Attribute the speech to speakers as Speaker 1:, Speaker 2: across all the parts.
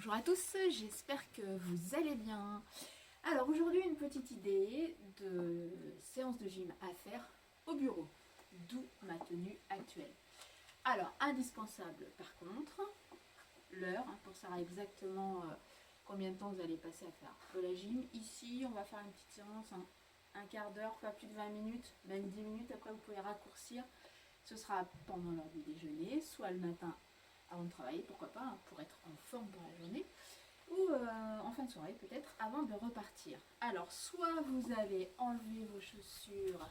Speaker 1: Bonjour à tous, j'espère que vous allez bien. Alors aujourd'hui une petite idée de séance de gym à faire au bureau, d'où ma tenue actuelle. Alors indispensable par contre, l'heure, pour savoir exactement combien de temps vous allez passer à faire de la gym. Ici on va faire une petite séance, un quart d'heure, pas plus de 20 minutes, même 10 minutes, après vous pouvez raccourcir. Ce sera pendant l'heure du déjeuner, soit le matin avant de travailler, pourquoi pas, pour être en forme pour la journée, ou en fin de soirée peut-être, avant de repartir. Alors, soit vous allez enlever vos chaussures,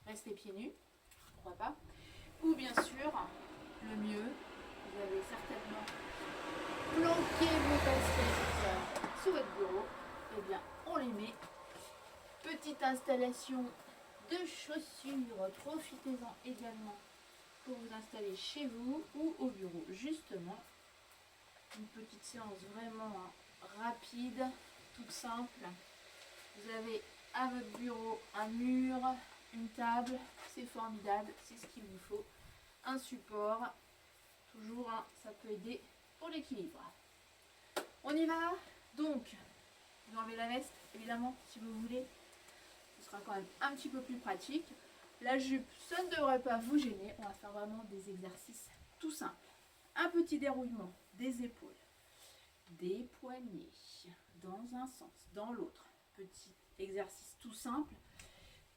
Speaker 1: restez pieds nus, pourquoi pas, ou bien sûr, le mieux, vous avez certainement planqué vos baskets sur votre bureau, et bien on les met. Petite installation de chaussures, profitez-en également pour vous installer chez vous ou au bureau. Justement, une petite séance vraiment rapide, toute simple. Vous avez à votre bureau un mur, une table, c'est formidable, c'est ce qu'il vous faut. Un support, toujours, ça peut aider pour l'équilibre. On y va. Donc, vous enlevez la veste, évidemment, si vous voulez. Ce sera quand même un petit peu plus pratique. La jupe, ça ne devrait pas vous gêner. On va faire vraiment des exercices tout simples. Un petit déroulement des épaules, des poignets, dans un sens, dans l'autre. Petit exercice tout simple.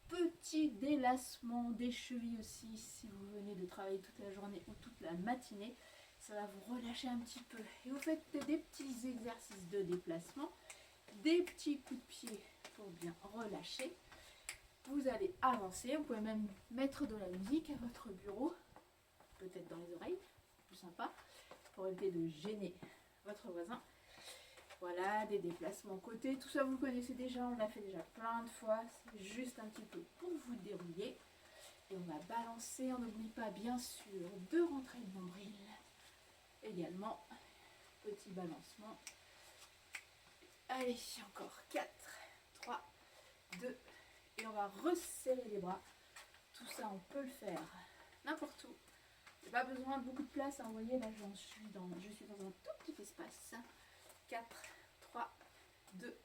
Speaker 1: Petit délassement des chevilles aussi, si vous venez de travailler toute la journée ou toute la matinée. Ça va vous relâcher un petit peu. Et vous faites des petits exercices de déplacement, des petits coups de pied pour bien relâcher. Vous allez avancer, vous pouvez même mettre de la musique à votre bureau, peut-être dans les oreilles, plus sympa, pour éviter de gêner votre voisin. Voilà, des déplacements côté, tout ça vous le connaissez déjà, on l'a fait déjà plein de fois, c'est juste un petit peu pour vous dérouiller. Et on va balancer, on n'oublie pas bien sûr de rentrer le nombril. Également, petit balancement. Allez, encore 4, 3, 2, et on va resserrer les bras. Tout ça, on peut le faire n'importe où. J'ai pas besoin de beaucoup de place. Vous voyez, là, je suis dans un tout petit espace. 4, 3, 2,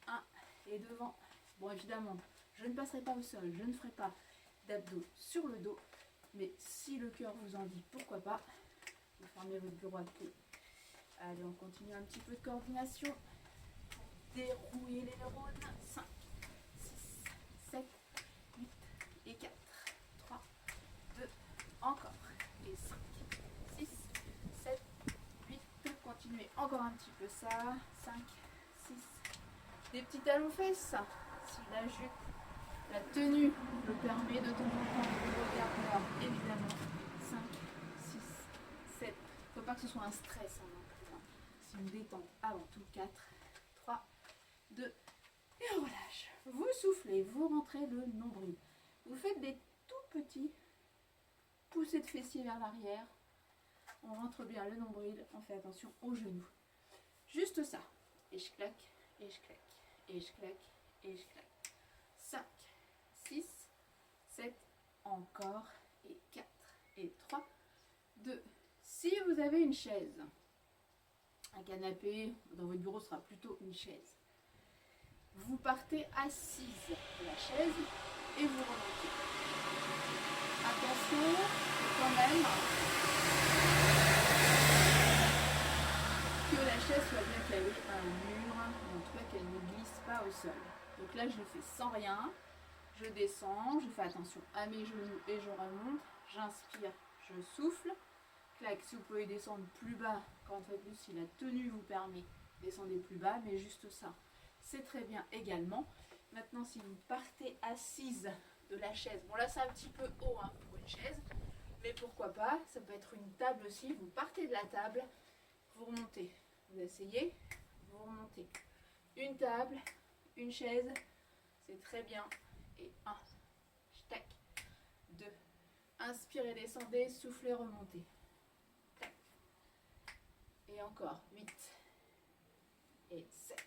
Speaker 1: 1. Et devant. Bon, évidemment, je ne passerai pas au sol. Je ne ferai pas d'abdos sur le dos. Mais si le cœur vous en dit, pourquoi pas. Vous fermez votre bureau à clé. Allez, on continue un petit peu de coordination. Dérouiller les neurones. 5, 6, 7, 8 et 4, 3, 2, encore, et 5, 6, 7, 8, continuez encore un petit peu ça, 5, 6, des petits talons fesses, si la jupe, la tenue me permet de temps en temps de regarder l'heure, évidemment, 5, 6, 7, il ne faut pas que ce soit un stress non plus, c'est une détente avant tout, 4, 3, 2, et on relâche. Vous soufflez, vous rentrez le nombril. Vous faites des tout petits poussées de fessiers vers l'arrière. On rentre bien le nombril, on fait attention aux genoux. Juste ça. Et je claque, et je claque, et je claque, et je claque. 5, 6, 7, encore, et 4, et 3, 2. Si vous avez une chaise, un canapé, dans votre bureau, ce sera plutôt une chaise. Vous partez assise de la chaise et vous remontez. Attention, quand même, que la chaise soit bien calée à un mur, en tout cas qu'elle ne glisse pas au sol. Donc là, je le fais sans rien. Je descends, je fais attention à mes genoux et je remonte. J'inspire, je souffle. Clac, si vous pouvez descendre plus bas, quand en fait, si la tenue vous permet, descendez plus bas, mais juste ça. C'est très bien également. Maintenant, si vous partez assise de la chaise, bon là c'est un petit peu haut pour une chaise, mais pourquoi pas, ça peut être une table aussi. Vous partez de la table, vous remontez, vous essayez, vous remontez. Une table, une chaise, c'est très bien. Et 1, tac, 2, inspirez, descendez, soufflez, remontez. Tac. Et encore, 8, et 7,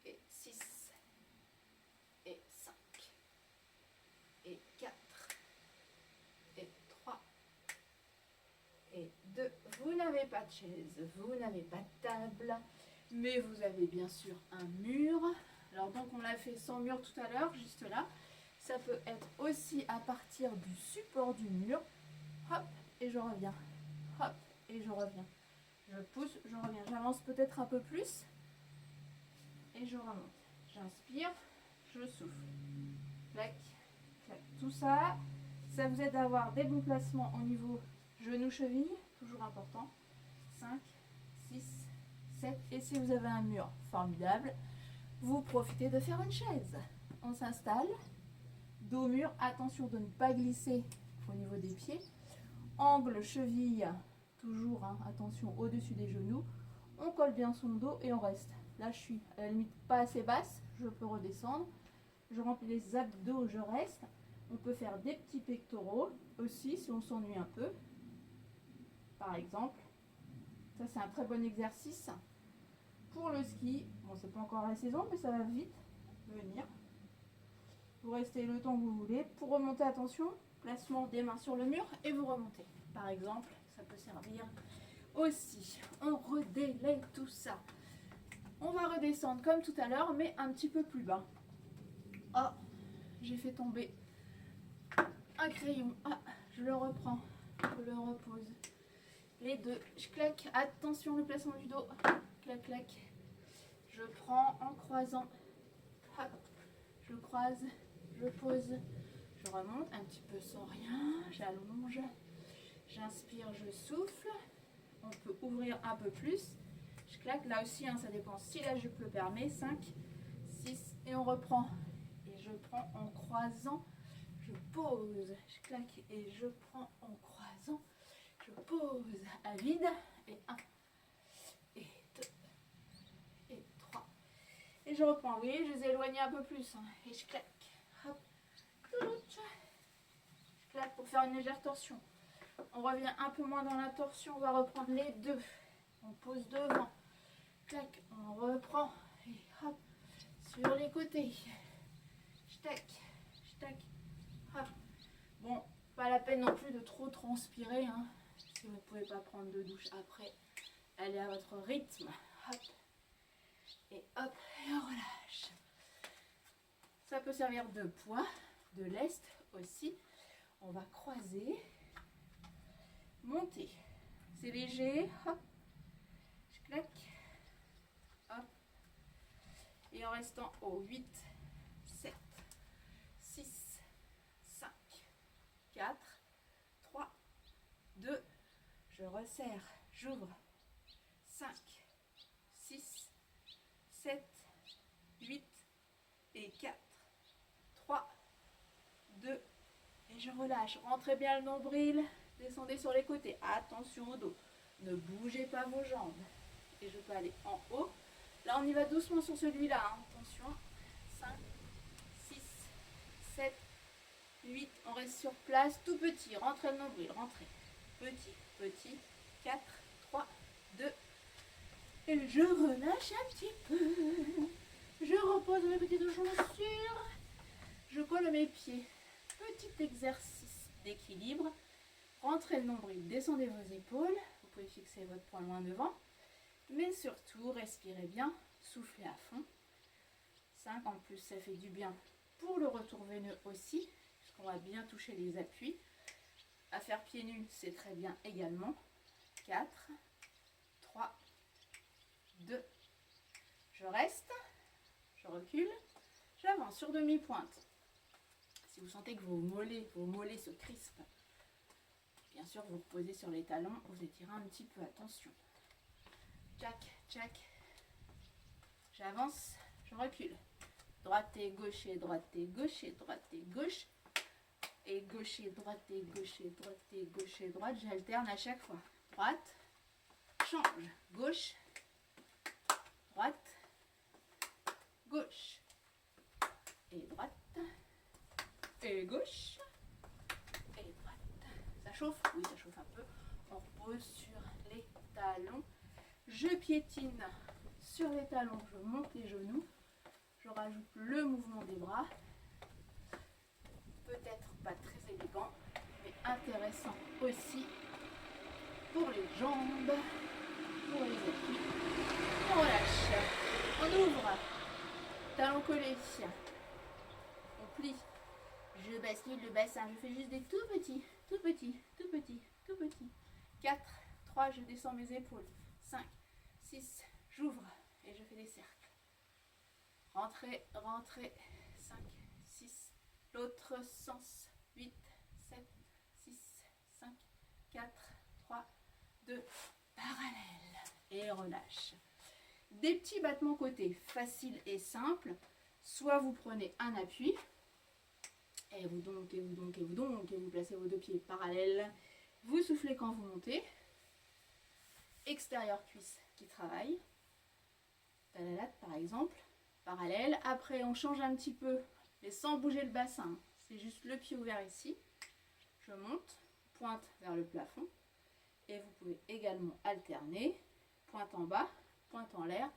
Speaker 1: et 6, et 5, et 4, et 3, et 2. Vous n'avez pas de chaise, vous n'avez pas de table, mais vous avez bien sûr un mur. Alors donc on l'a fait sans mur tout à l'heure, juste là. Ça peut être aussi à partir du support du mur. Hop, et je reviens. Hop, et je reviens. Je pousse, je reviens. J'avance peut-être un peu plus. Et je remonte. J'inspire, je souffle. Clac, clac. Tout ça, ça vous aide à avoir des bons placements au niveau genou-cheville. Toujours important. 5, 6, 7. Et si vous avez un mur, formidable. Vous profitez de faire une chaise. On s'installe. Dos au mur, attention de ne pas glisser au niveau des pieds. Angle cheville, toujours, hein, attention au-dessus des genoux. On colle bien son dos et on reste. Là, je suis à la limite pas assez basse, je peux redescendre. Je remplis les abdos, je reste. On peut faire des petits pectoraux aussi si on s'ennuie un peu. Par exemple, ça c'est un très bon exercice. Pour le ski, bon c'est pas encore la saison, mais ça va vite venir. Vous restez le temps que vous voulez. Pour remonter, attention, placement des mains sur le mur et vous remontez. Par exemple, ça peut servir aussi. On redélaye tout ça. On va redescendre comme tout à l'heure, mais un petit peu plus bas. Oh, j'ai fait tomber un crayon. Ah, je le reprends. Je le repose. Les deux. Je claque. Attention, le placement du dos. Clac, clac. Je prends en croisant. Hop. Je croise. Je pose, je remonte un petit peu sans rien, j'allonge, j'inspire, je souffle, on peut ouvrir un peu plus, je claque, là aussi hein, ça dépend si la jupe le permet, 5, 6 et on reprend, et je prends en croisant, je pose, je claque et je prends en croisant, je pose à vide, et 1, et 2, et 3, et je reprends, oui, je les ai éloignés un peu plus, hein, et je claque. Hop. Je claque pour faire une légère torsion. On revient un peu moins dans la torsion. On va reprendre les deux. On pose devant. Clac. On reprend. Et hop. Sur les côtés. Tac. Tac. Hop. Bon, pas la peine non plus de trop transpirer. Hein. Si vous ne pouvez pas prendre de douche après, allez à votre rythme. Hop. Et hop. Et on relâche. Ça peut servir de poids, de lest aussi. On va croiser, monter. C'est léger, hop, je claque, hop. Et en restant au 8, 7, 6, 5, 4, 3, 2, je resserre, j'ouvre. 5, 6, 7, 8 et 4. 3, 2, et je relâche. Rentrez bien le nombril, descendez sur les côtés. Attention au dos. Ne bougez pas vos jambes. Et je peux aller en haut. Là, on y va doucement sur celui-là. Hein. Attention. 5, 6, 7, 8. On reste sur place. Tout petit. Rentrez le nombril. Rentrez. Petit, petit. 4, 3, 2. Et je relâche un petit peu. Je repose mes petites chaussures. Je colle mes pieds. Petit exercice d'équilibre. Rentrez le nombril, descendez vos épaules. Vous pouvez fixer votre poing loin devant. Mais surtout, respirez bien, soufflez à fond. 5, en plus, ça fait du bien pour le retour veineux aussi, puisqu'on va bien toucher les appuis. À faire pieds nus, c'est très bien également. 4, 3, 2, je reste, je recule, j'avance sur demi-pointe. Si vous sentez que vos mollets se crispent, bien sûr, vous reposez sur les talons, vous étirez un petit peu, attention. Tchac, tchac. J'avance, je recule. Droite et gauche et droite et gauche et droite et gauche. Et gauche et droite et gauche et droite et gauche et droite. J'alterne à chaque fois. Droite, change. Gauche, droite, gauche. Et droite. Et gauche. Et droite. Ça chauffe? Oui, ça chauffe un peu. On repose sur les talons. Je piétine sur les talons, je monte les genoux. Je rajoute le mouvement des bras. Peut-être pas très élégant, mais intéressant aussi. pour les jambes, pour les appuis. On relâche. On ouvre. Talons collés. On plie. Je bascule le bassin. Je fais juste des tout petits, tout petits, tout petits, tout petits. 4, 3, je descends mes épaules. 5, 6, j'ouvre et je fais des cercles. Rentrez, rentrez. 5, 6, l'autre sens. 8, 7, 6, 5, 4, 3, 2, parallèle. Et relâche. Des petits battements côté, faciles et simples. Soit vous prenez un appui, et vous doncez, vous doncez, vous doncez, et vous placez vos deux pieds parallèles. Vous soufflez quand vous montez. Extérieur cuisse qui travaille. Talalat par exemple. Parallèle. Après on change un petit peu, mais sans bouger le bassin. C'est juste le pied ouvert ici. Je monte, pointe vers le plafond. Et vous pouvez également alterner. Pointe en bas, pointe en l'air.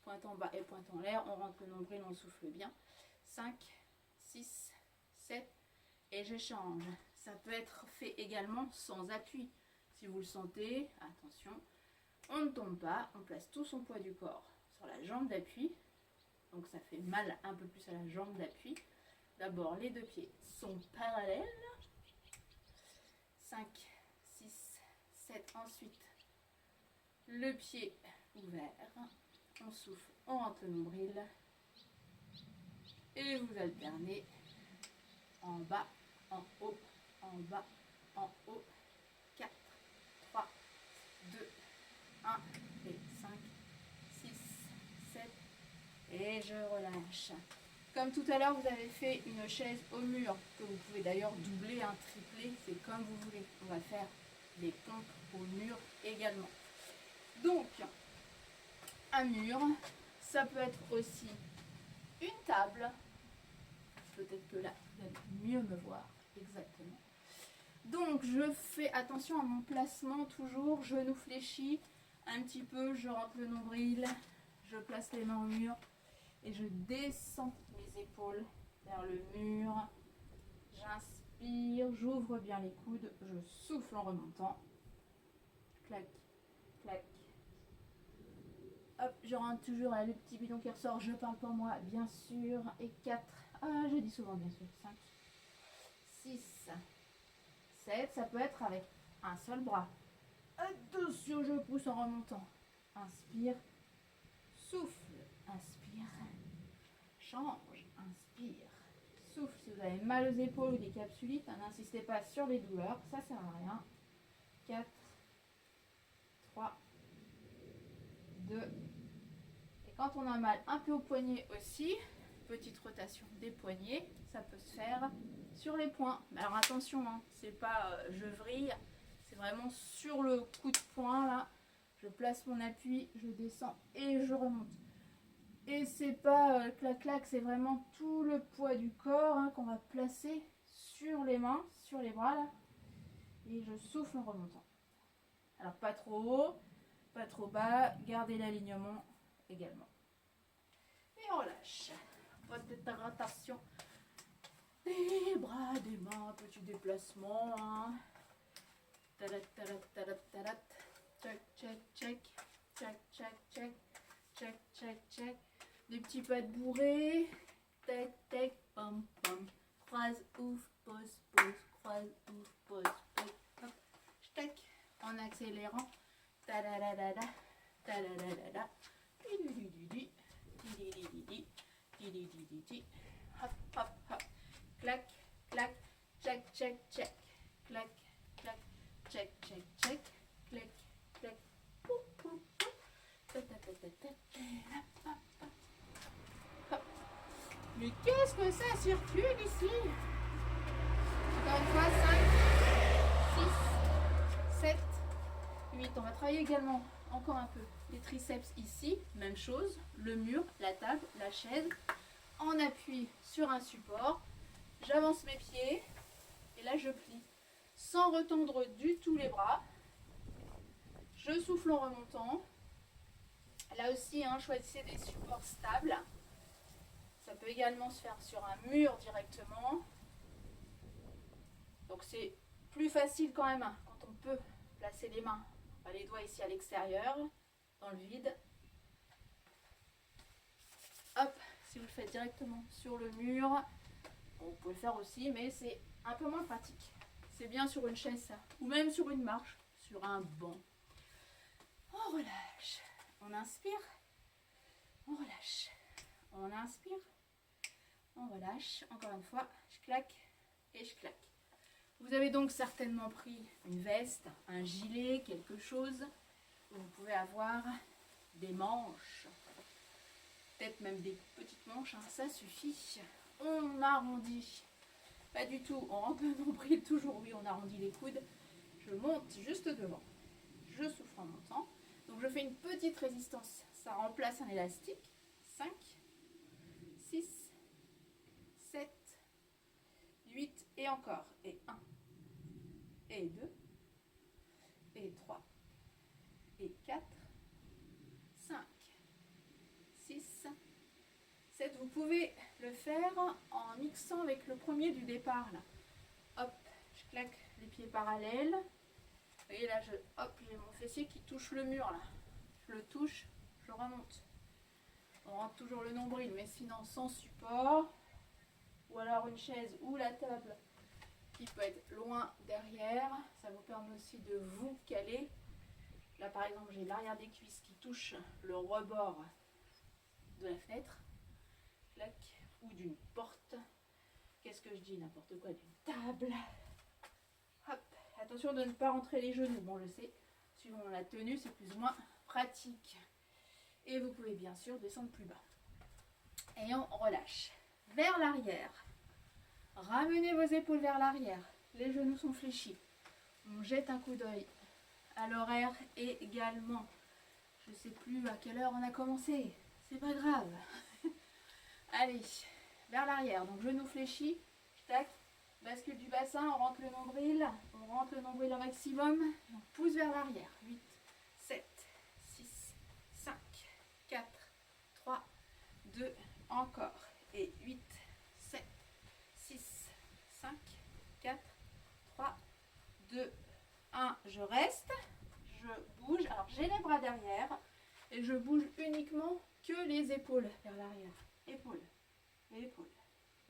Speaker 1: Pointe en bas et pointe en l'air. On rentre le nombril, on souffle bien. 5, 6, 7. Et je change. Ça peut être fait également sans appui. Si vous le sentez, attention. On ne tombe pas. On place tout son poids du corps sur la jambe d'appui. Donc ça fait mal un peu plus à la jambe d'appui. D'abord, les deux pieds sont parallèles. 5, 6, 7. Ensuite, le pied ouvert. On souffle, on rentre le nombril. Et vous alternez en bas, en haut, en bas, en haut. 4, 3, 2, 1 et 5, 6, 7. Et je relâche. Comme tout à l'heure, vous avez fait une chaise au mur, que vous pouvez d'ailleurs doubler, tripler, c'est comme vous voulez. On va faire des pompes au mur également. Donc, un mur, ça peut être aussi une table. Peut-être que là, vous allez mieux me voir exactement. Donc, je fais attention à mon placement toujours. Genou fléchi, un petit peu, je rentre le nombril, je place les mains au mur et je descends mes épaules vers le mur. J'inspire, j'ouvre bien les coudes, je souffle en remontant. Clac, clac. Hop, je rentre toujours là, le petit bidon qui ressort, je parle pour moi, bien sûr. Et 4, je dis souvent bien sûr, 5, 6, 7, ça peut être avec un seul bras. Attention, je pousse en remontant. Inspire, souffle, inspire, change, inspire, souffle. Si vous avez mal aux épaules ou des capsulites, n'insistez pas sur les douleurs, ça sert à rien. 4, 3, 2. Et quand on a mal un peu au poignet aussi, petite rotation des poignets, ça peut se faire sur les poings. Mais alors attention, c'est pas je vrille, c'est vraiment sur le coup de poing là. Je place mon appui, je descends et je remonte. Et c'est pas clac clac, c'est vraiment tout le poids du corps qu'on va placer sur les mains, sur les bras là. Et je souffle en remontant. Alors pas trop haut, pas trop bas, gardez l'alignement également. Et on relâche. Petite rotation des bras, des mains, petit déplacement. Talat, talat, talat, talat. Check, check, check. Check, check, check. Check, check, check. Des petits pas de bourrée. Tac, tac, pom, pom. Croise, ouf, pose, pose. Croise, ouf, pose, pose. Hop, tac. En accélérant. Ta-da-da-da-da. Ta-da-da-da-da. Di-di-di-di-di. Di-di-di-di-di. Di-di-di-di-di. Hop, hop, hop. Clac, clac. Check, check, check. Clac, clac. Check, check, check. Clac, clac. Pou, pou, pou. Mais qu'est-ce que ça circule ici? Encore une fois, 5, 6, 7, 8. On va travailler également encore un peu les triceps ici. Même chose, le mur, la table, la chaise. En appui sur un support. J'avance mes pieds et là je plie. Sans retendre du tout les bras. Je souffle en remontant. Là aussi, choisissez des supports stables. Ça peut également se faire sur un mur directement. Donc c'est plus facile quand même quand on peut placer les mains Les doigts ici à l'extérieur, dans le vide. Hop, si vous le faites directement sur le mur, bon, vous pouvez le faire aussi, mais c'est un peu moins pratique. C'est bien sur une chaise ça, ou même sur une marche, sur un banc. On relâche, on inspire, on relâche, on inspire, on relâche. Encore une fois, je claque et je claque. Vous avez donc certainement pris une veste, un gilet, quelque chose. Vous pouvez avoir des manches, peut-être même des petites manches, hein, ça suffit. On arrondit, pas du tout, on rentre le nombril toujours, oui, on arrondit les coudes. Je monte juste devant, je souffle en montant. Donc je fais une petite résistance, ça remplace un élastique. 5, 6, 7, 8 et encore. Et 1, et 2, et 3, et 4, 5, 6, 7. Vous pouvez le faire en mixant avec le premier du départ. Là. Hop, je claque les pieds parallèles. Vous voyez là, j'ai mon fessier qui touche le mur là. Je le touche, je remonte. On rentre toujours le nombril, mais sinon sans support. Ou alors une chaise ou la table qui peut être loin derrière. Ça vous permet aussi de vous caler. Là par exemple, j'ai l'arrière des cuisses qui touche le rebord de la fenêtre. Clac, ou d'une porte. Qu'est-ce que je dis? N'importe quoi, d'une table. Hop, attention de ne pas rentrer les genoux. Bon, je sais, suivant la tenue, c'est plus ou moins pratique. Et vous pouvez bien sûr descendre plus bas. Et on relâche. Vers l'arrière. Ramenez vos épaules vers l'arrière. Les genoux sont fléchis. On jette un coup d'œil à l'horaire également. Je ne sais plus à quelle heure on a commencé. C'est pas grave. Allez, vers l'arrière. Donc genoux fléchis. Tac. Bascule du bassin. On rentre le nombril. On rentre le nombril au maximum. Et on pousse vers l'arrière. 8, 7, 6, 5, 4, 3, 2, encore. Et 8, 7, 6, 5, 4, 3, 2, 1. Je reste. Je bouge. Alors j'ai les bras derrière. Et je bouge uniquement que les épaules vers l'arrière. Épaules, épaules,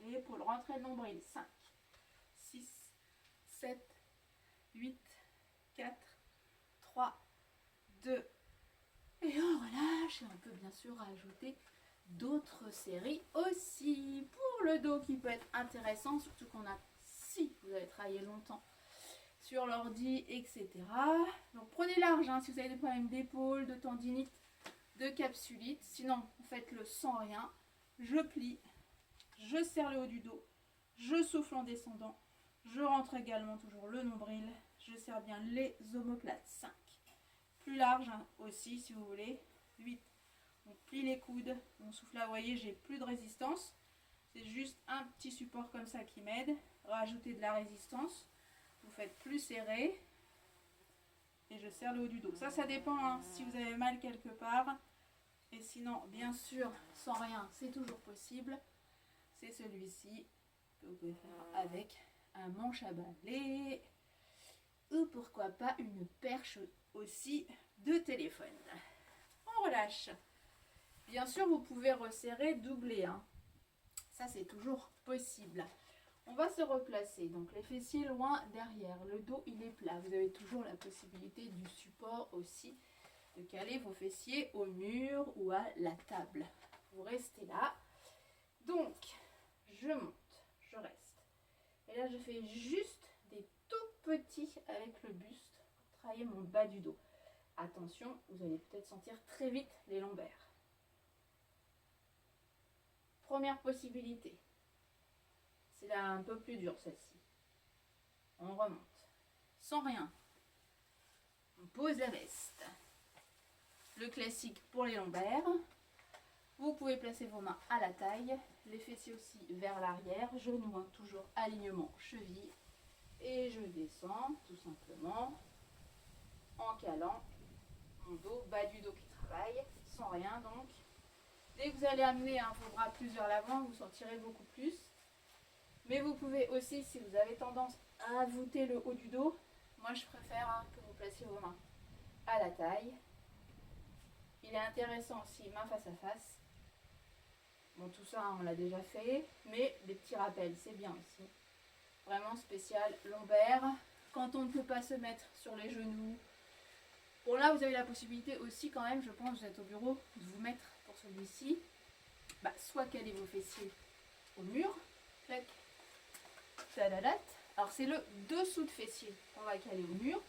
Speaker 1: épaules. Rentrez le nombril. 5, 6, 7, 8, 4, 3, 2. Et on relâche. Et on peut bien sûr rajouter d'autres séries aussi pour le dos qui peut être intéressant, surtout qu'on a, si vous avez travaillé longtemps sur l'ordi, etc. Donc prenez large hein, si vous avez des problèmes d'épaule, de tendinite, de capsulite. Sinon, faites-le sans rien. Je plie, je serre le haut du dos, je souffle en descendant, je rentre également toujours le nombril, je serre bien les omoplates. 5. Plus large hein, aussi si vous voulez. 8. On plie les coudes, on souffle là, vous voyez, j'ai plus de résistance. C'est juste un petit support comme ça qui m'aide. Rajouter de la résistance. Vous faites plus serré. Et je serre le haut du dos. Ça dépend hein, si vous avez mal quelque part. Et sinon, bien sûr, sans rien, c'est toujours possible. C'est celui-ci que vous pouvez faire avec un manche à balai. Ou pourquoi pas une perche aussi de téléphone. On relâche. Bien sûr, vous pouvez resserrer, doubler. Hein. Ça, c'est toujours possible. On va se replacer. Donc, les fessiers loin derrière. Le dos, il est plat. Vous avez toujours la possibilité du support aussi. De caler vos fessiers au mur ou à la table. Vous restez là. Donc, je monte. Je reste. Et là, je fais juste des tout petits avec le buste pour travailler mon bas du dos. Attention, vous allez peut-être sentir très vite les lombaires. Première possibilité. C'est là un peu plus dur celle-ci. On remonte. Sans rien. On pose la veste. Le classique pour les lombaires. Vous pouvez placer vos mains à la taille. Les fessiers aussi vers l'arrière. Genoux, hein, toujours alignement cheville. Et je descends tout simplement en calant mon dos, bas du dos qui travaille. Sans rien donc. Dès que vous allez amener hein, vos bras plus vers l'avant, vous sentirez beaucoup plus. Mais vous pouvez aussi, si vous avez tendance à voûter le haut du dos, moi je préfère hein, que vous placiez vos mains à la taille. Il est intéressant aussi, main face à face. Bon, tout ça, on l'a déjà fait, mais des petits rappels, c'est bien aussi. Vraiment spécial, lombaire. Quand on ne peut pas se mettre sur les genoux. Bon, là, vous avez la possibilité aussi, quand même, je pense, vous êtes au bureau, de vous mettre pour celui-ci. Soit caler vos fessiers au mur. Clac. Tadadat. Alors, c'est le dessous de fessier qu'on va caler au mur.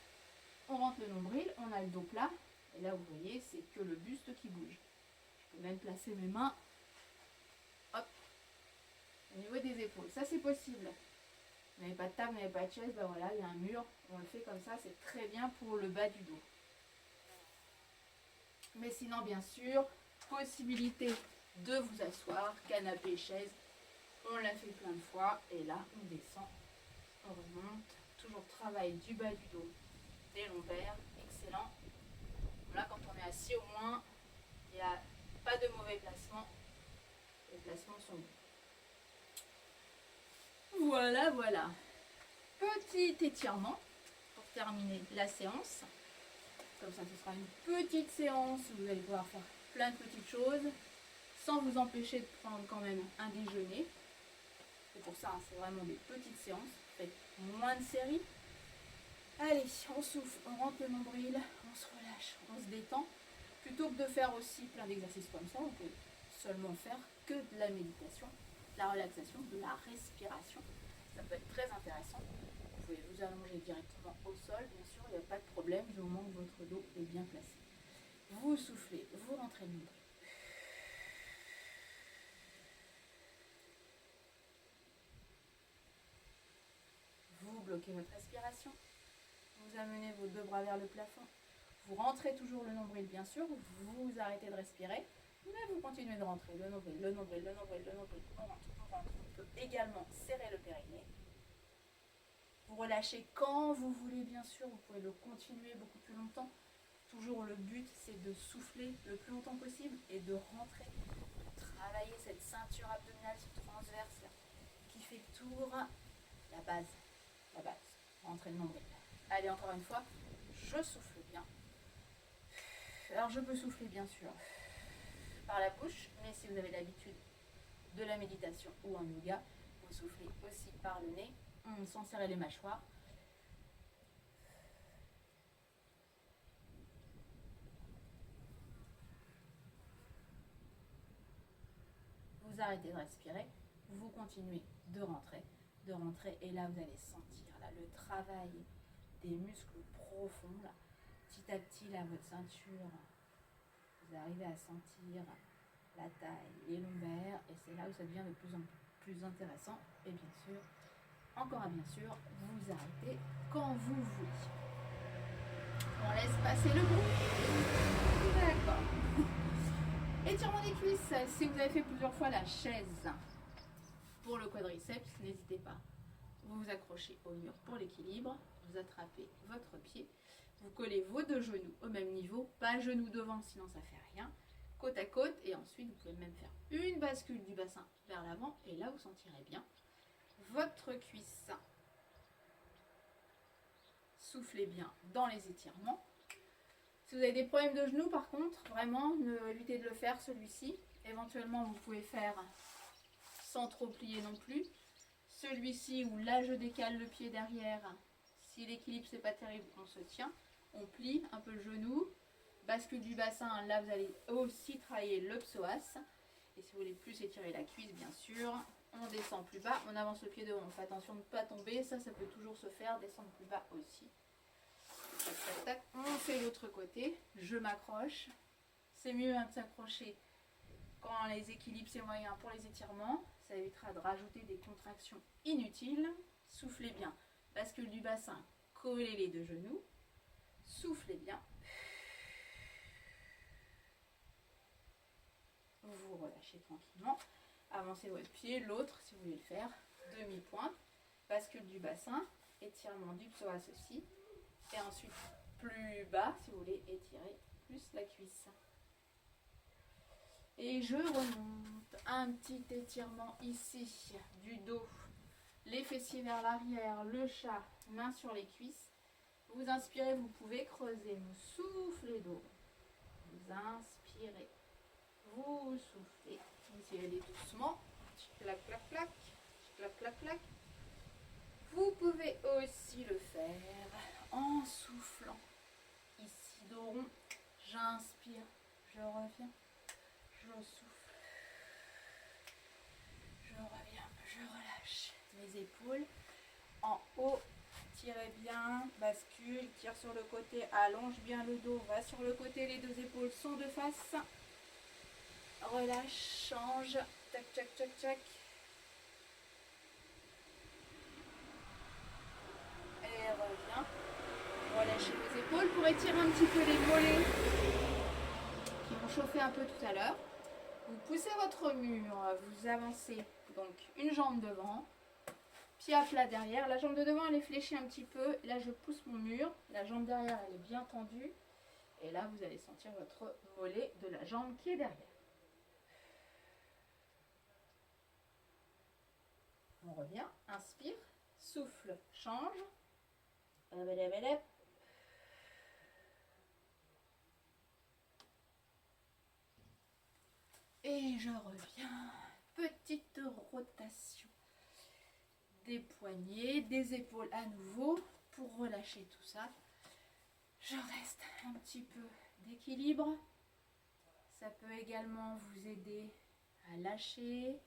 Speaker 1: On rentre le nombril, on a le dos plat. Et là, vous voyez, c'est que le buste qui bouge. Je peux même placer mes mains, hop, au niveau des épaules. Ça, c'est possible. Vous n'avez pas de table, vous n'avez pas de chaise, ben voilà, il y a un mur. On le fait comme ça, c'est très bien pour le bas du dos. Mais sinon, bien sûr, possibilité de vous asseoir, canapé, chaise. On l'a fait plein de fois. Et là, on descend, on remonte. Toujours travail du bas du dos, des lombaires. Excellent. Là, quand on est assis, au moins, il n'y a pas de mauvais placement. Les placements sont bons. Voilà, voilà. Petit étirement pour terminer la séance. Comme ça, ce sera une petite séance où vous allez pouvoir faire plein de petites choses sans vous empêcher de prendre quand même un déjeuner. C'est pour ça, c'est vraiment des petites séances. Faites moins de séries. Allez, on souffle, on rentre le nombril, on se relâche, on se détend. Plutôt que de faire aussi plein d'exercices comme ça, on peut seulement faire que de la méditation, de la relaxation, de la respiration. Ça peut être très intéressant. Vous pouvez vous allonger directement au sol, bien sûr, il n'y a pas de problème du moment que votre dos est bien placé. Vous soufflez, vous rentrez le nombril. Vous bloquez votre respiration. Vous amenez vos deux bras vers le plafond. Vous rentrez toujours le nombril, bien sûr. Vous arrêtez de respirer. Mais vous continuez de rentrer. Le nombril, le nombril, le nombril, le nombril. On rentre, on rentre. On peut également serrer le périnée. Vous relâchez quand vous voulez, bien sûr. Vous pouvez le continuer beaucoup plus longtemps. Toujours le but, c'est de souffler le plus longtemps possible et de rentrer. Travailler cette ceinture abdominale, ce transverse là, qui fait tour. La base. La base. Rentrez le nombril. Allez, encore une fois, je souffle bien. Alors, je peux souffler, bien sûr, par la bouche, mais si vous avez l'habitude de la méditation ou en yoga, vous soufflez aussi par le nez, sans serrer les mâchoires. Vous arrêtez de respirer, vous continuez de rentrer, et là, vous allez sentir là, le travail des muscles profonds, là, petit à petit, là, votre ceinture, vous arrivez à sentir la taille, les lombaires, et c'est là où ça devient de plus en plus intéressant. Et bien sûr, bien sûr, vous arrêtez quand vous voulez. On laisse passer le bruit. D'accord. Étirement des cuisses. Si vous avez fait plusieurs fois la chaise pour le quadriceps, n'hésitez pas. Vous vous accrochez au mur pour l'équilibre. Vous attrapez votre pied. Vous collez vos deux genoux au même niveau. Pas genoux devant, sinon ça fait rien. Côte à côte. Et ensuite, vous pouvez même faire une bascule du bassin vers l'avant. Et là, vous sentirez bien votre cuisse. Soufflez bien dans les étirements. Si vous avez des problèmes de genoux, par contre, vraiment, évitez de le faire, celui-ci. Éventuellement, vous pouvez faire sans trop plier non plus. Celui-ci, où là, je décale le pied derrière. Si l'équilibre, c'est pas terrible, on se tient. On plie un peu le genou. Bascule du bassin, là, vous allez aussi travailler le psoas. Et si vous voulez plus étirer la cuisse, bien sûr, on descend plus bas. On avance le pied devant. On fait attention de ne pas tomber. Ça peut toujours se faire. Descendre plus bas aussi. Tac, tac, tac. On fait l'autre côté, je m'accroche. C'est mieux de s'accrocher quand les équilibres c'est moyen pour les étirements. Ça évitera de rajouter des contractions inutiles. Soufflez bien. Bascule du bassin, collez les deux genoux. Soufflez bien. Vous relâchez tranquillement. Avancez votre pied, l'autre si vous voulez le faire. Demi-pointe. Bascule du bassin. Étirement du psoas aussi. Et ensuite, plus bas, si vous voulez étirer plus la cuisse. Et je remonte. Un petit étirement ici du dos. Les fessiers vers l'arrière, le chat, main sur les cuisses. Vous inspirez, vous pouvez creuser, vous soufflez d'eau. Vous inspirez, vous soufflez. Vous essayez d'aller doucement. Clac, clac, clac. Clac, clac, clac. Vous pouvez aussi le faire en soufflant. Ici, dos rond. J'inspire, je reviens, je souffle. Je reviens, je relâche mes épaules. En haut, tirez bien, bascule, tire sur le côté, allonge bien le dos, va sur le côté, les deux épaules sont de face. Relâche, change, tac, tac, tac, tac. Et reviens. Relâchez vos épaules pour étirer un petit peu les mollets qui vont chauffer un peu tout à l'heure. Vous poussez votre mur, vous avancez donc une jambe devant, pied à plat derrière. La jambe de devant elle est fléchie un petit peu. Là je pousse mon mur, la jambe derrière elle est bien tendue. Et là vous allez sentir votre mollet de la jambe qui est derrière. On revient, inspire, souffle, change. Et je reviens, petite rotation des poignets, des épaules à nouveau pour relâcher tout ça. Je reste un petit peu d'équilibre. Ça peut également vous aider à lâcher,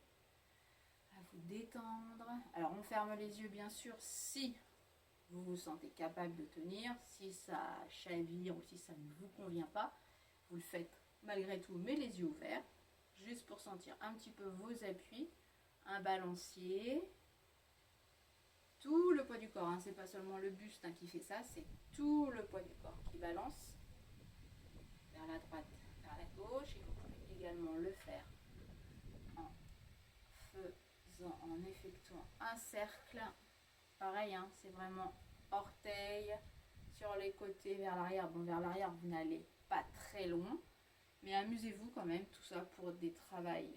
Speaker 1: à vous détendre. Alors on ferme les yeux bien sûr si vous vous sentez capable de tenir. Si ça chavire ou si ça ne vous convient pas, vous le faites malgré tout mais les yeux ouverts. Juste pour sentir un petit peu vos appuis, un balancier, tout le poids du corps, hein. C'est pas seulement le buste qui fait ça, c'est tout le poids du corps qui balance vers la droite, vers la gauche, et vous pouvez également le faire en effectuant un cercle, pareil, hein, c'est vraiment orteil sur les côtés vers l'arrière. Bon, vers l'arrière vous n'allez pas très loin, mais amusez-vous quand même, tout ça pour du travail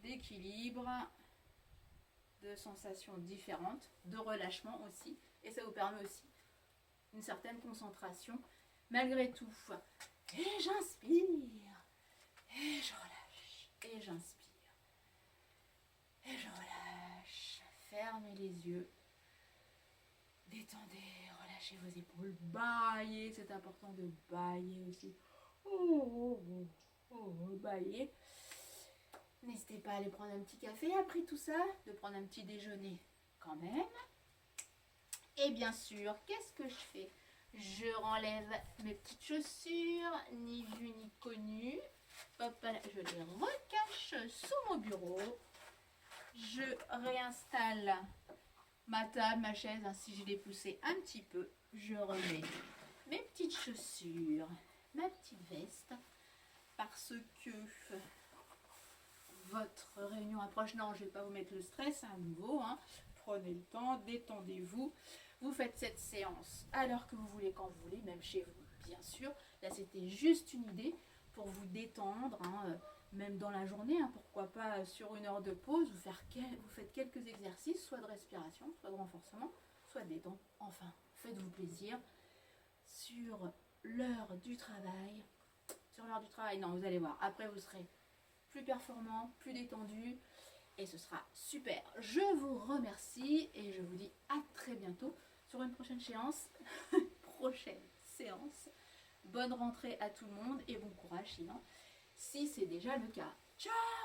Speaker 1: d'équilibre, de sensations différentes, de relâchement aussi, et ça vous permet aussi une certaine concentration malgré tout. Et j'inspire, et je relâche, et j'inspire, et je relâche. Fermez les yeux, détendez, relâchez vos épaules, baillez, c'est important de bailler aussi. Bailler. N'hésitez pas à aller prendre un petit café après tout ça, de prendre un petit déjeuner quand même. Et bien sûr, qu'est-ce que je fais? Je renlève mes petites chaussures, ni vues ni connues. Hop là, je les recache sous mon bureau. Je réinstalle ma table, ma chaise, si je l'ai poussée un petit peu. Je remets mes petites chaussures, ma petite veste, parce que votre réunion approche. Non, je ne vais pas vous mettre le stress à nouveau, hein. Prenez le temps, détendez-vous. Vous faites cette séance à l'heure que vous voulez, quand vous voulez, même chez vous, bien sûr. Là, c'était juste une idée pour vous détendre, hein, même dans la journée, hein, pourquoi pas sur une heure de pause, vous faites quelques exercices, soit de respiration, soit de renforcement, soit de détente. Enfin, faites-vous plaisir sur l'heure du travail. Sur l'heure du travail, non, vous allez voir, après vous serez plus performant, plus détendu, et ce sera super. Je vous remercie et je vous dis à très bientôt sur une prochaine séance. Bonne rentrée à tout le monde et bon courage sinon, si c'est déjà le cas. Ciao!